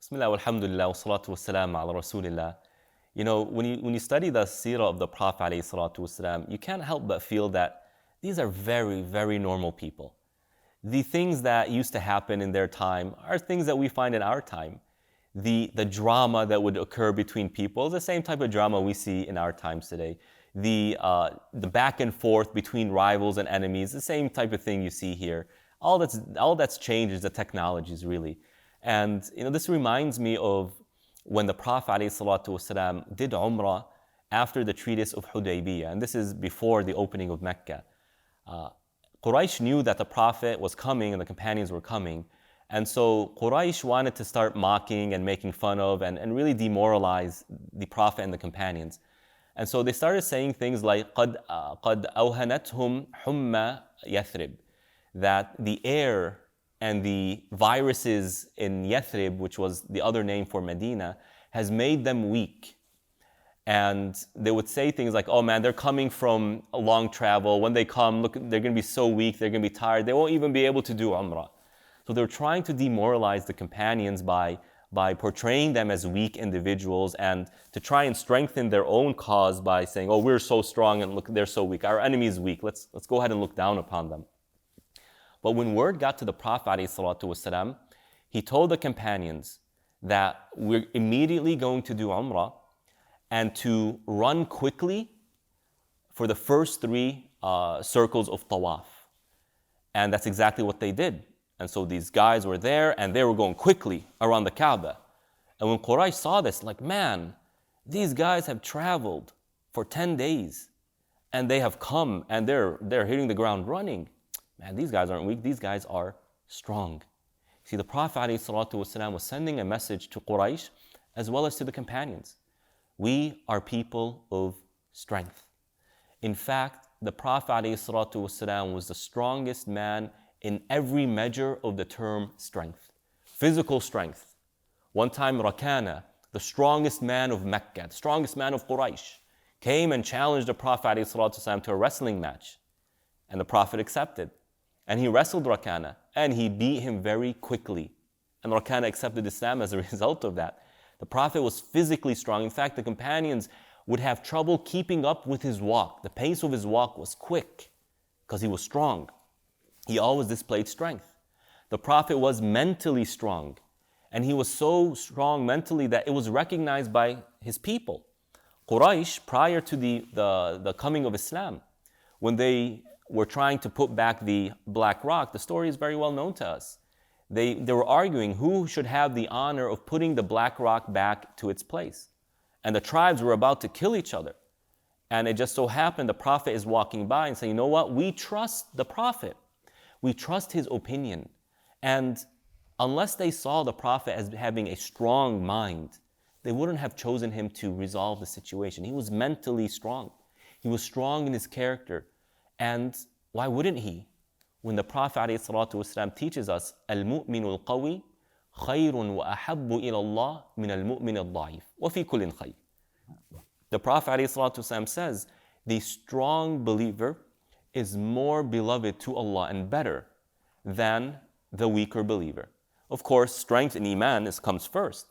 Bismillah, alhamdulillah, wa salatu wa salam ala rasulillah. You know, when you study the seerah of the Prophet alayhi salatu wasalam, you can't help but feel that these are very, very normal people. The things that used to happen in their time are things that we find in our time. The drama that would occur between people is the same type of drama we see in our times today. The back and forth between rivals and enemies, the same type of thing you see here. All that's changed is the technologies, really. And this reminds me of when the Prophet ﷺ did Umrah after the treatise of Hudaybiyah, and this is before the opening of Mecca. Quraysh knew that the Prophet was coming and the companions were coming, and so Quraysh wanted to start mocking and making fun of and really demoralize the Prophet and the companions. And so they started saying things like قَدْ أَوْهَنَتْهُمْ حُمَّ يَثْرِبْ, that the air and the viruses in Yathrib, which was the other name for Medina, has made them weak. And they would say things like, oh man, they're coming from a long travel. When they come, look, they're going to be so weak, they're going to be tired, they won't even be able to do Umrah. So they're trying to demoralize the companions by portraying them as weak individuals and to try and strengthen their own cause by saying, oh, we're so strong and look, they're so weak. Our enemy is weak. Let's go ahead and look down upon them. But when word got to the Prophet ﷺ, he told the companions that we're immediately going to do Umrah and to run quickly for the first three circles of Tawaf. And that's exactly what they did. And so these guys were there and they were going quickly around the Kaaba. And when Quraysh saw this, like, man, these guys have traveled for 10 days and they have come and they're hitting the ground running. Man, these guys aren't weak, these guys are strong. See, the Prophet ﷺ was sending a message to Quraysh as well as to the companions. We are people of strength. In fact, the Prophet ﷺ was the strongest man in every measure of the term strength. Physical strength. One time Rakana, the strongest man of Mecca, the strongest man of Quraysh, came and challenged the Prophet ﷺ to a wrestling match. And the Prophet accepted. And he wrestled Rakana and he beat him very quickly. And Rakana accepted Islam as a result of that. The Prophet was physically strong. In fact, the companions would have trouble keeping up with his walk. The pace of his walk was quick because he was strong. He always displayed strength. The Prophet was mentally strong. And he was so strong mentally that it was recognized by his people. Quraysh, prior to the coming of Islam, when they were trying to put back the Black Rock, the story is very well known to us. They were arguing who should have the honor of putting the Black Rock back to its place. And the tribes were about to kill each other. And it just so happened the Prophet is walking by and saying, you know what, we trust the Prophet. We trust his opinion. And unless they saw the Prophet as having a strong mind, they wouldn't have chosen him to resolve the situation. He was mentally strong. He was strong in his character. And why wouldn't he? When the Prophet ﷺ teaches us, al-mu'minu al-qawi khayrun wa ahabbu ila Allah min al-mu'min al-da'if wa fi kullin khayr. The Prophet ﷺ says, the strong believer is more beloved to Allah and better than the weaker believer. Of course, strength in Iman comes first,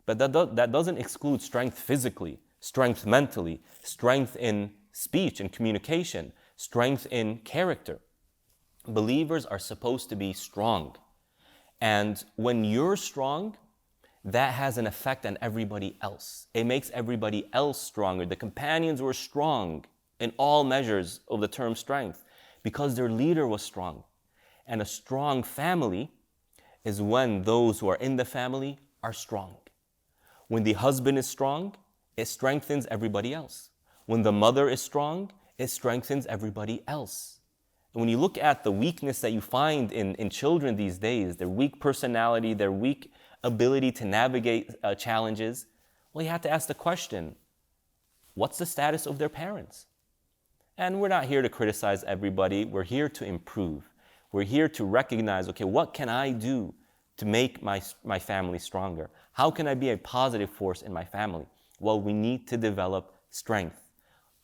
but that doesn't exclude strength physically, strength mentally, strength in speech and communication, strength in character. Believers are supposed to be strong. And when you're strong, that has an effect on everybody else. It makes everybody else stronger. The companions were strong in all measures of the term strength because their leader was strong. And a strong family is when those who are in the family are strong. When the husband is strong, it strengthens everybody else. When the mother is strong, it strengthens everybody else. And when you look at the weakness that you find in children these days, their weak personality, their weak ability to navigate challenges, well, you have to ask the question, what's the status of their parents? And we're not here to criticize everybody. We're here to improve. We're here to recognize, okay, what can I do to make my family stronger? How can I be a positive force in my family? Well, we need to develop strength.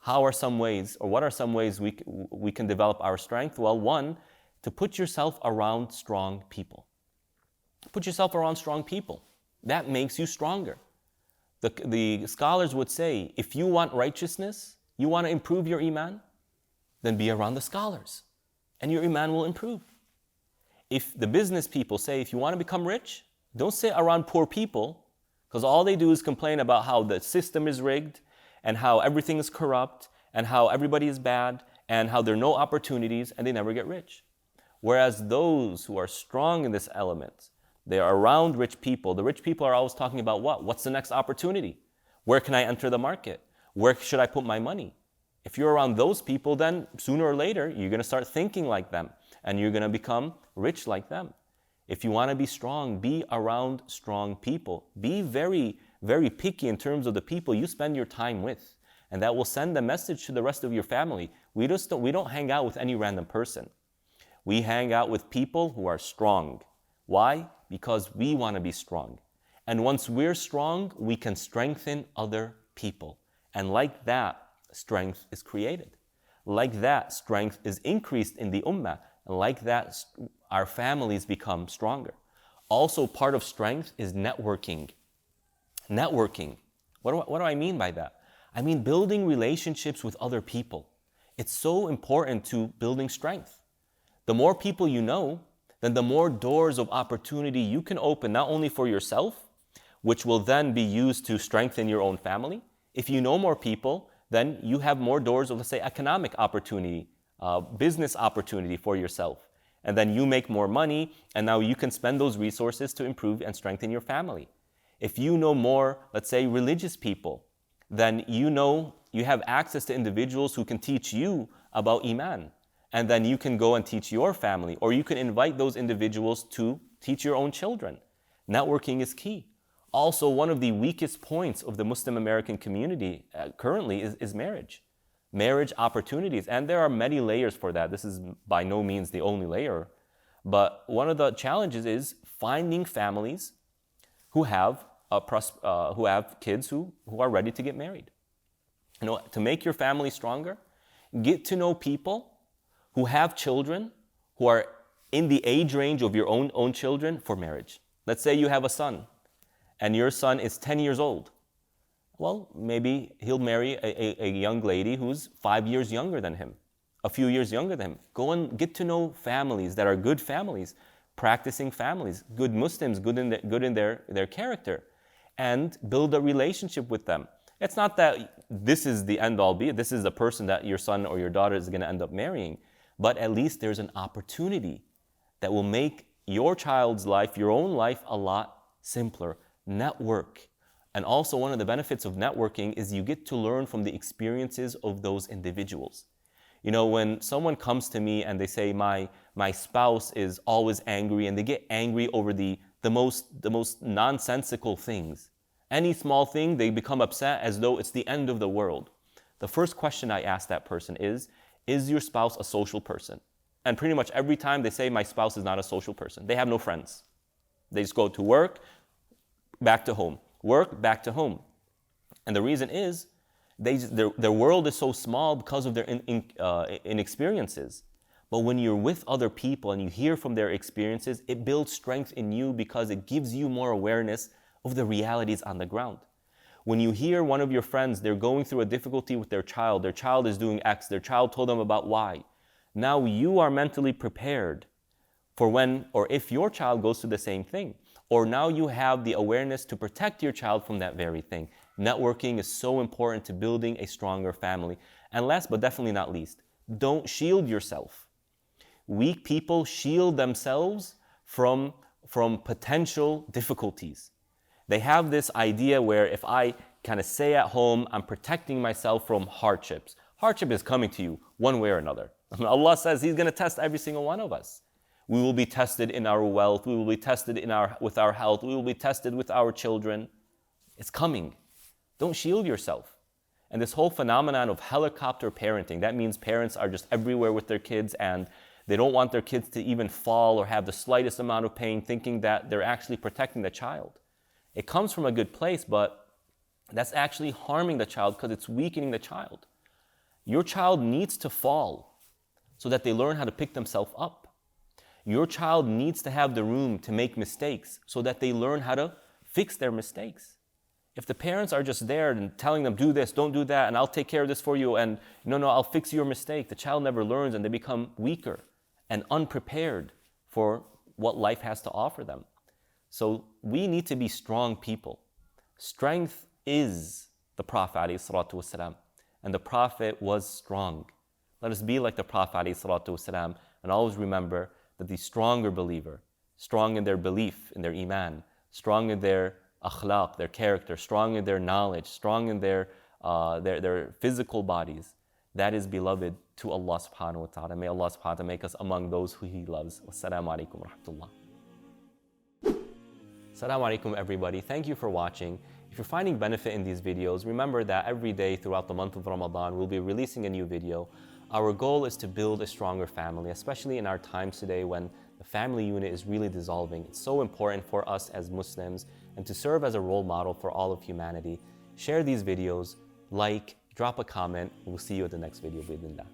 What are some ways we can develop our strength? Well, one, to put yourself around strong people. Put yourself around strong people. That makes you stronger. The scholars would say, if you want righteousness, you want to improve your iman, then be around the scholars, and your iman will improve. If the business people say, if you want to become rich, don't sit around poor people, because all they do is complain about how the system is rigged, and how everything is corrupt, and how everybody is bad, and how there are no opportunities, and they never get rich. Whereas those who are strong in this element, they are around rich people. The rich people are always talking about what? What's the next opportunity? Where can I enter the market? Where should I put my money? If you're around those people, then sooner or later, you're going to start thinking like them, and you're going to become rich like them. If you want to be strong, be around strong people. Be very, very picky in terms of the people you spend your time with. And that will send a message to the rest of your family. We don't hang out with any random person. We hang out with people who are strong. Why? Because we want to be strong. And once we're strong, we can strengthen other people. And like that, strength is created. Like that, strength is increased in the ummah. And like that, our families become stronger. Also, part of strength is networking. Networking. What do I mean by that? I mean building relationships with other people. It's so important to building strength. The more people you know, then the more doors of opportunity you can open, not only for yourself, which will then be used to strengthen your own family. If you know more people, then you have more doors of, let's say, economic opportunity, business opportunity for yourself. And then you make more money, and now you can spend those resources to improve and strengthen your family. If you know more, let's say, religious people, then you have access to individuals who can teach you about Iman. And then you can go and teach your family, or you can invite those individuals to teach your own children. Networking is key. Also, one of the weakest points of the Muslim American community currently is marriage. Marriage opportunities, and there are many layers for that. This is by no means the only layer. But one of the challenges is finding families who have kids who are ready to get married. To make your family stronger, get to know people who have children who are in the age range of your own children for marriage. Let's say you have a son, and your son is 10 years old. Well, maybe he'll marry a young lady who's 5 years younger than him, a few years younger than him. Go and get to know families that are good families, practicing families, good Muslims, good in their character, and build a relationship with them. It's not that this is the end all be it. This is the person that your son or your daughter is going to end up marrying. But at least there's an opportunity that will make your child's life, your own life, a lot simpler. Network. And also one of the benefits of networking is you get to learn from the experiences of those individuals. When someone comes to me and they say my spouse is always angry, and they get angry over the most nonsensical things. Any small thing, they become upset as though it's the end of the world. The first question I ask that person is your spouse a social person? And pretty much every time they say my spouse is not a social person. They have no friends. They just go to work, back to home. Work, back to home. And the reason is their world is so small because of their inexperiences. But when you're with other people and you hear from their experiences, it builds strength in you because it gives you more awareness of the realities on the ground. When you hear one of your friends, they're going through a difficulty with their child is doing X, their child told them about Y. Now you are mentally prepared for when or if your child goes through the same thing. Or now you have the awareness to protect your child from that very thing. Networking is so important to building a stronger family. And last but definitely not least, don't shield yourself. Weak people shield themselves from potential difficulties. They have this idea where if I kind of stay at home, I'm protecting myself from hardships. Hardship is coming to you one way or another. Allah says He's going to test every single one of us. We will be tested in our wealth. We will be tested with our health. We will be tested with our children. It's coming. Don't shield yourself. And this whole phenomenon of helicopter parenting, that means parents are just everywhere with their kids and they don't want their kids to even fall or have the slightest amount of pain, thinking that they're actually protecting the child. It comes from a good place, but that's actually harming the child because it's weakening the child. Your child needs to fall so that they learn how to pick themselves up. Your child needs to have the room to make mistakes so that they learn how to fix their mistakes. If the parents are just there and telling them, do this, don't do that, and I'll take care of this for you, and no, I'll fix your mistake, the child never learns and they become weaker and unprepared for what life has to offer them. So we need to be strong people. Strength is the Prophet ﷺ, and the Prophet was strong. Let us be like the Prophet ﷺ and always remember that the stronger believer, strong in their belief, in their iman, strong in their akhlaq, their character, strong in their knowledge, strong in their physical bodies, that is beloved to Allah subhanahu wa ta'ala. May Allah subhanahu wa ta'ala make us among those who He loves. Wassalamu alaikum wa rahmatullah. Assalamu alaikum everybody. Thank you for watching. If you're finding benefit in these videos, remember that every day throughout the month of Ramadan, we'll be releasing a new video. Our goal is to build a stronger family, especially in our times today when the family unit is really dissolving. It's so important for us as Muslims and to serve as a role model for all of humanity. Share these videos, like, drop a comment. We'll see you at the next video. Bismillah.